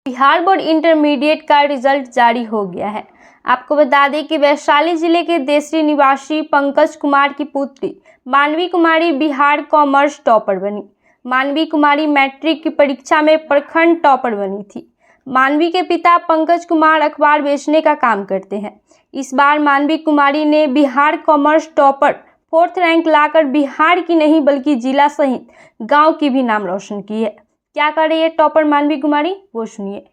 Bihar board intermediate का result जारी हो गया है। आपको बता दें कि वैशाली जिले के देसरी निवासी पंकज कुमार की पुत्री मानवी कुमारी बिहार कॉमर्स टॉपर बनी। मानवी कुमारी मैट्रिक की परीक्षा में प्रखंड टॉपर बनी थी। मानवी के पिता पंकज कुमार अखबार बेचने का काम करते हैं। इस बार मानवी कुमारी ने Bihar commerce topper 4th rank लाकर बिहार की नहीं बल्कि जिला सहित गांव की भी नाम रोशन की है। क्या कर रही है टॉपर मानवी कुमारी, वो सुनिए।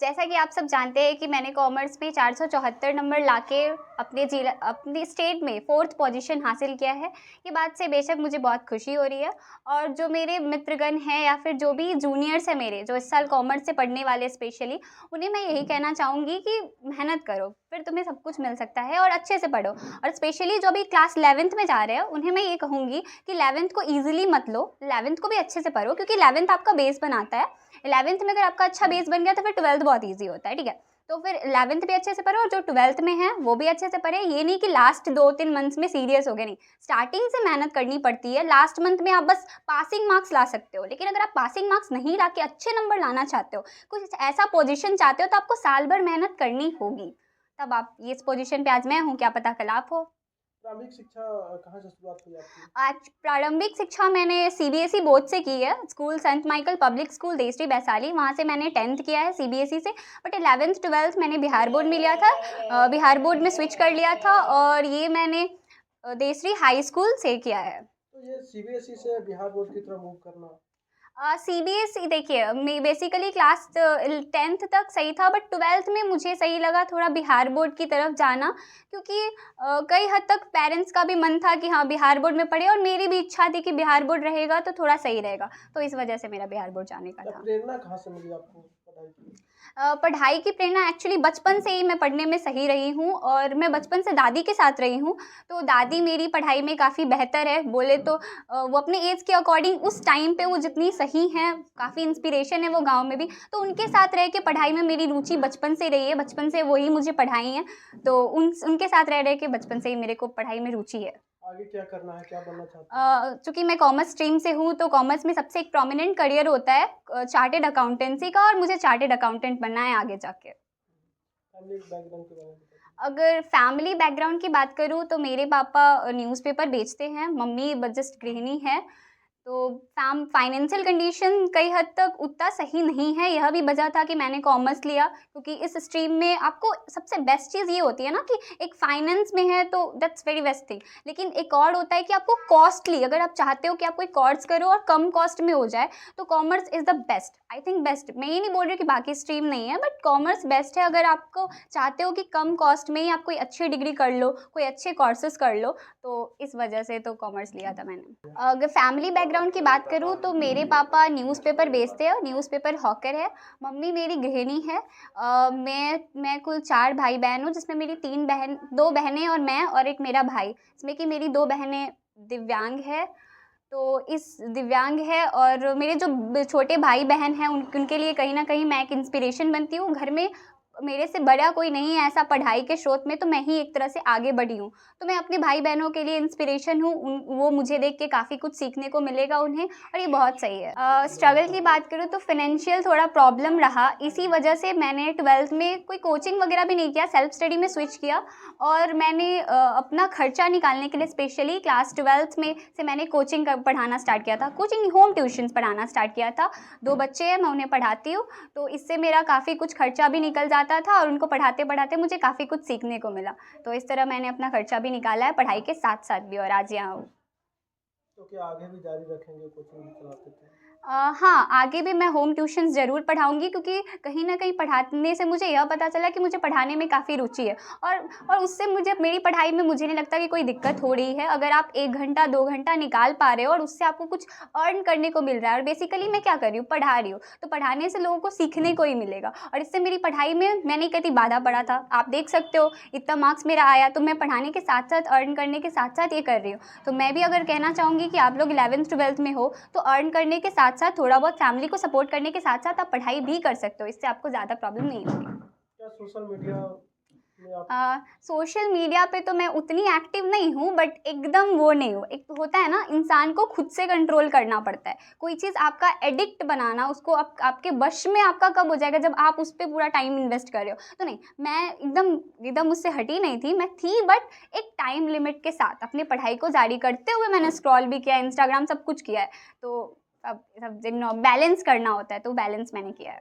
जैसा कि आप सब जानते हैं कि मैंने कॉमर्स में 474 नंबर लाके अपने स्टेट में 4th पोजीशन हासिल किया है। ये बात से बेशक मुझे बहुत खुशी हो रही है। और जो मेरे मित्रगण हैं या फिर जो भी जूनियर्स हैं मेरे, जो इस साल कॉमर्स से पढ़ने वाले स्पेशली, उन्हें मैं यही कहना चाहूँगी कि मेहनत करो, फिर तुम्हें सब कुछ मिल सकता है और अच्छे से पढ़ो। और स्पेशली जो भी क्लास 11th में जा रहे हैं, उन्हें मैं ये कहूँगी कि 11th को ईजिली मत लो, 11th को भी अच्छे से पढ़ो, क्योंकि 11th आपका बेस बनाता है। 11th में अगर आपका अच्छा बेस बन गया तो फिर 12th बहुत ईजी होता है, ठीक है। तो फिर 11th भी अच्छे से पढ़ो और जो 12th में है वो भी अच्छे से पढ़े। ये नहीं कि लास्ट 2-3 मंथ्स में सीरियस हो गए, नहीं, स्टार्टिंग से मेहनत करनी पड़ती है। लास्ट मंथ में आप बस पासिंग मार्क्स ला सकते हो, लेकिन अगर आप पासिंग मार्क्स नहीं ला के अच्छे नंबर लाना चाहते हो, कुछ ऐसा पोजीशन चाहते हो, तो आपको साल भर मेहनत करनी होगी, तब आप इस पोजीशन पे आज मैं हूँ, क्या पता कल आप हो। प्रारंभिक शिक्षा कहाँ से शुरुआत हुई आपकी? आज प्रारंभिक शिक्षा मैंने सीबीएसई बोर्ड से की है, school Saint Michael public school Desari Vaishali, वहाँ से मैंने 10th किया है सीबीएसई से। बट 11th 12th मैंने बिहार बोर्ड में लिया था, बिहार बोर्ड में स्विच कर लिया था, और ये मैंने देसरी हाई स्कूल से किया है। तो ये सीबीएसई से बिहार बोर्ड की तरफ मूव करना, सीबीएसई देखिए, बेसिकली क्लास 10th तक सही था, बट 12th में मुझे सही लगा थोड़ा बिहार बोर्ड की तरफ जाना, क्योंकि कई हद तक पेरेंट्स का भी मन था कि हाँ बिहार बोर्ड में पढ़े, और मेरी भी इच्छा थी कि बिहार बोर्ड रहेगा तो थोड़ा सही रहेगा, तो इस वजह से मेरा बिहार बोर्ड जाने का था। प्रेरणा कहाँ से मिली आपको पढ़ाई की? पढ़ाई की प्रेरणा एक्चुअली बचपन से ही मैं पढ़ने में सही रही हूँ, और मैं बचपन से दादी के साथ रही हूँ, तो दादी मेरी पढ़ाई में काफ़ी बेहतर है बोले तो। वो अपने एज के अकॉर्डिंग उस टाइम पे वो जितनी सही हैं, काफ़ी इंस्पिरेशन है वो गांव में भी, तो उनके साथ रह के पढ़ाई में मेरी रुचि बचपन से रही है, बचपन से वही मुझे पढ़ाई हैं, तो उनके साथ रह के बचपन से ही मेरे को पढ़ाई में रुचि है। आगे क्या करना है, क्या बनना चाहते हैं? चूँकि मैं कॉमर्स स्ट्रीम से हूँ, तो कॉमर्स में सबसे एक प्रोमिनेंट करियर होता है चार्टेड अकाउंटेंसी का, और मुझे चार्टेड अकाउंटेंट बनना है आगे जाके। फैमिली बैकग्राउंड के बारे में बताइए। अगर फैमिली बैकग्राउंड की बात करूँ तो मेरे पापा न्यूज़पेपर बेचते हैं, मम्मी जस्ट गृहिणी है। तो फाइनेंशियल कंडीशन कई हद तक उतना सही नहीं है, यह भी वजह था कि मैंने कॉमर्स लिया, क्योंकि इस स्ट्रीम में आपको सबसे बेस्ट चीज़ ये होती है ना कि एक फाइनेंस में है तो दैट्स वेरी बेस्ट थिंग, लेकिन एक और होता है कि आपको कॉस्टली, अगर आप चाहते हो कि आप कोई कोर्स करो और कम कॉस्ट में हो जाए, तो commerce is the best, I think best. मैं ये नहीं बोल रही हूँ कि बाकी स्ट्रीम नहीं है, बट कॉमर्स बेस्ट है अगर आपको चाहते हो कि कम कॉस्ट में ही आप कोई अच्छी डिग्री कर लो, कोई अच्छे कोर्सेज कर लो, तो इस वजह से तो कॉमर्स लिया था मैंने। अगर फैमिली बैकग्राउंड की बात करूँ तो मेरे पापा न्यूज़पेपर बेचते हैं, न्यूज़पेपर हॉकर है, मम्मी मेरी गृहिणी है। मैं कुल 4 भाई बहन हूँ, जिसमें मेरी 2 बहनें और मैं, और एक मेरा भाई, जिसमें कि मेरी 2 बहनें दिव्यांग है। तो इस दिव्यांग है, और मेरे जो छोटे भाई बहन हैं उनके लिए कहीं न कहीं मैं एक इंस्पिरेशन बनती हूँ। घर में मेरे से बड़ा कोई नहीं है ऐसा पढ़ाई के स्रोत में, तो मैं ही एक तरह से आगे बढ़ी हूँ। तो मैं अपने भाई-बहनों के लिए इंस्पिरेशन हूँ, वो मुझे देख के काफ़ी कुछ सीखने को मिलेगा उन्हें, और ये बहुत सही है। स्ट्रगल की बात करूँ तो फाइनेंशियल थोड़ा प्रॉब्लम रहा, इसी वजह से मैंने 12th में कोई कोचिंग वगैरह भी नहीं किया, सेल्फ स्टडी में स्विच किया, और मैंने अपना खर्चा निकालने के लिए स्पेशली क्लास 12th में से मैंने कोचिंग पढ़ाना स्टार्ट किया था, कोचिंग होम ट्यूशन्स पढ़ाना स्टार्ट किया था। 2 बच्चे हैं, मैं उन्हें पढ़ाती हूँ, तो इससे मेरा काफ़ी कुछ खर्चा भी निकल जाता था, और उनको पढ़ाते-पढ़ाते मुझे काफ़ी कुछ सीखने को मिला। तो इस तरह मैंने अपना खर्चा भी निकाला है पढ़ाई के साथ-साथ भी, और आज यहाँ हूँ। तो क्या आगे भी जारी रखेंगे, कोचिंग भी चलाते थे? हाँ, आगे भी मैं होम ट्यूशन्स ज़रूर पढ़ाऊँगी, क्योंकि कहीं न कहीं पढ़ाने से मुझे यह पता चला कि मुझे पढ़ाने में काफ़ी रुचि है, और उससे मुझे मेरी पढ़ाई में मुझे नहीं लगता कि कोई दिक्कत हो रही है। अगर आप 1 घंटा 2 घंटा निकाल पा रहे हो और उससे आपको कुछ अर्न करने को मिल रहा है, और बेसिकली मैं क्या कर रही हूँ, पढ़ा रही हूँ, तो पढ़ाने से लोगों को सीखने को ही मिलेगा, और इससे मेरी पढ़ाई में मैं नहीं कहती बाधा पड़ा था। आप देख सकते हो इतना मार्क्स मेरा आया, तो मैं पढ़ाने के साथ-साथ, अर्न करने के साथ-साथ ये कर रही हूँ। तो मैं भी अगर कहना चाहूँगी कि आप लोग 11th 12th में हो, तो अर्न करने के साथ-साथ, थोड़ा बहुत फैमिली को सपोर्ट करने के साथ-साथ आप पढ़ाई भी कर सकते हो, इससे आपको ज़्यादा प्रॉब्लम नहीं होगी। क्या सोशल मीडिया में आप? सोशल मीडिया पे तो मैं उतनी एक्टिव नहीं हूँ, बट एकदम वो नहीं हूँ। एक होता है ना, इंसान को खुद से कंट्रोल करना पड़ता है। कोई चीज़ आपका एडिक्ट बनाना, उसको आपके वश में आपका कब हो जाएगा, जब आप उस पे पूरा टाइम इन्वेस्ट कर रहे हो। तो नहीं, मैं एकदम उससे हटी नहीं थी, मैं थी, बट एक टाइम लिमिट के साथ अपनी पढ़ाई को जारी करते हुए मैंने स्क्रॉल भी किया, इंस्टाग्राम सब कुछ किया है। तो अब सब बैलेंस करना होता है, तो बैलेंस मैंने किया है।